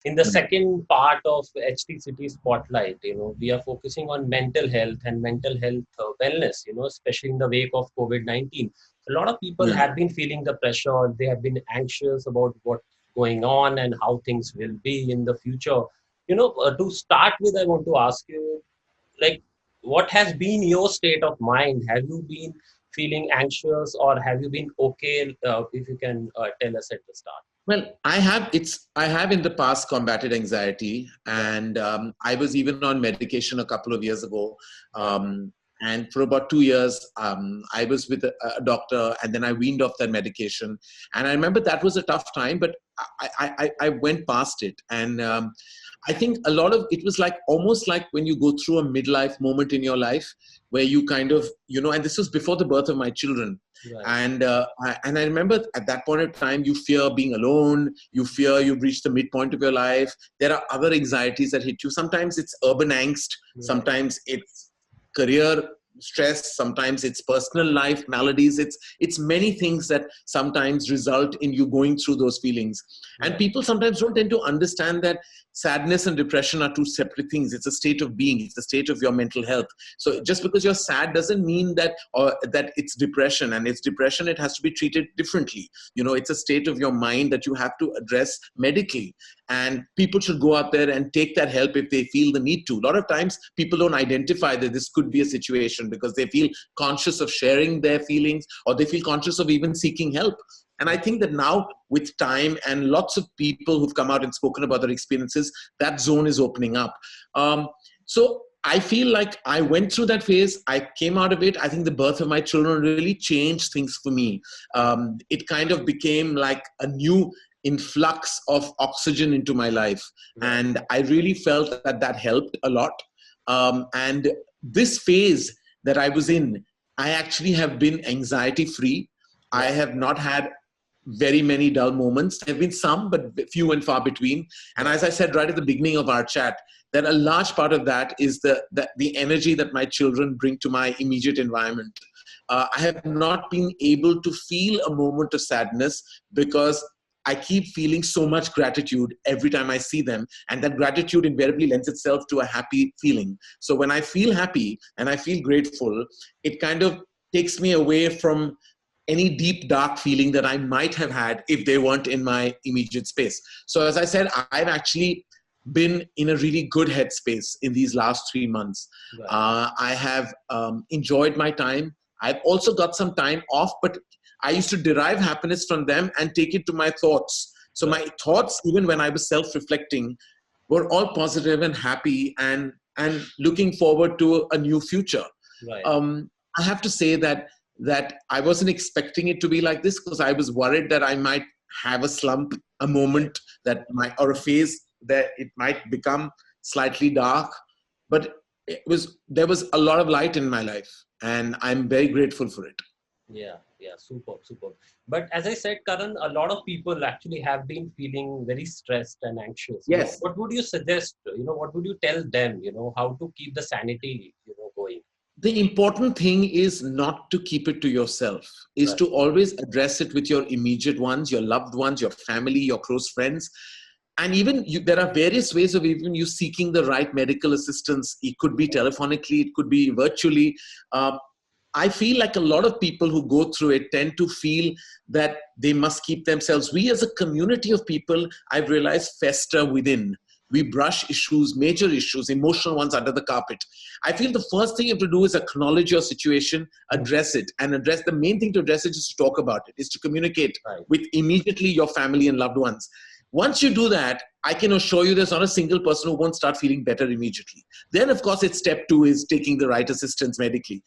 in the second part of HT Spotlight, we are focusing on mental health and mental health wellness, especially in the wake of COVID-19. A lot of people Mm. have been feeling the pressure. They have been anxious about what's going on and how things will be in the future. To start with, I want to ask you, like, what has been your state of mind? Have you been feeling anxious or have you been okay? If you can tell us at the start. Well, I have in the past combated anxiety, Right, and I was even on medication a couple of years ago. right, Um, and for about 2 years, I was with a doctor, and then I weaned off that medication. And I remember that was a tough time, but I went past it. And I think a lot of it was like almost like when you go through a midlife moment in your life where you kind of, and this was before the birth of my children. right, And I remember at that point of time, you fear being alone. You fear you've reached the midpoint of your life. There are other anxieties that hit you. Sometimes it's urban angst. right. Sometimes it's career stress. Sometimes it's personal life maladies. It's many things that sometimes result in you going through those feelings. And Right. people sometimes don't tend to understand that sadness and depression are two separate things. It's a state of being. It's a state of your mental health. So just because you're sad doesn't mean that that it's depression. And it's depression, it has to be treated differently. It's a state of your mind that you have to address medically. And people should go out there and take that help if they feel the need to. A lot of times people don't identify that this could be a situation because they feel conscious of sharing their feelings, or they feel conscious of even seeking help. And I think that now, with time and lots of people who've come out and spoken about their experiences, that zone is opening up. So I feel like I went through that phase. I came out of it. I think the birth of my children really changed things for me. It kind of became like a new influx of oxygen into my life. Right. And I really felt that that helped a lot. And this phase that I was in, I actually have been anxiety free. I Right. have not had very many dull moments. There have been some, but few and far between. And Right. as I said right at the beginning of our chat, that a large part of that is the energy that my children bring to my immediate environment. I have not been able to feel a moment of sadness because I keep feeling so much gratitude every time I see them. And that gratitude invariably lends itself to a happy feeling. So when I feel happy and I feel grateful, it kind of takes me away from any deep, dark feeling that I might have had if they weren't in my immediate space. So as I said, I've actually been in a really good headspace in these last 3 months. Right. I have enjoyed my time. I've also got some time off, but I used to derive happiness from them and take it to my thoughts. So Right. my thoughts, even when I was self-reflecting, were all positive and happy and looking forward to a new future. Right. Um, I have to say that I wasn't expecting it to be like this because I was worried that I might have a slump, a Right. moment that might, or a phase that it might become slightly dark. But there was a lot of light in my life, and I'm very grateful for it. Yeah. Yeah. Superb. Superb. But as I said, Karan, a lot of people actually have been feeling very stressed and anxious. Yes. What would you suggest? What would you tell them? How to keep the sanity, going? The important thing is not to keep it to yourself, is Right. to always address it with your immediate ones, your loved ones, your family, your close friends. And even there are various ways of even you seeking the right medical assistance. It could be telephonically, it could be virtually. Uh, I feel like a lot of people who go through it tend to feel that they must keep themselves. We as a community of people, I've realized, fester within. We brush issues, major issues, emotional ones under the carpet. I feel the first thing you have to do is acknowledge your situation, Mm. address it, and address the main thing to address it is to talk about it, is to communicate Right. with immediately your family and loved ones. Once you do that, I can assure you there's not a single person who won't start feeling better immediately. Then, of course, it's step two is taking the right assistance medically.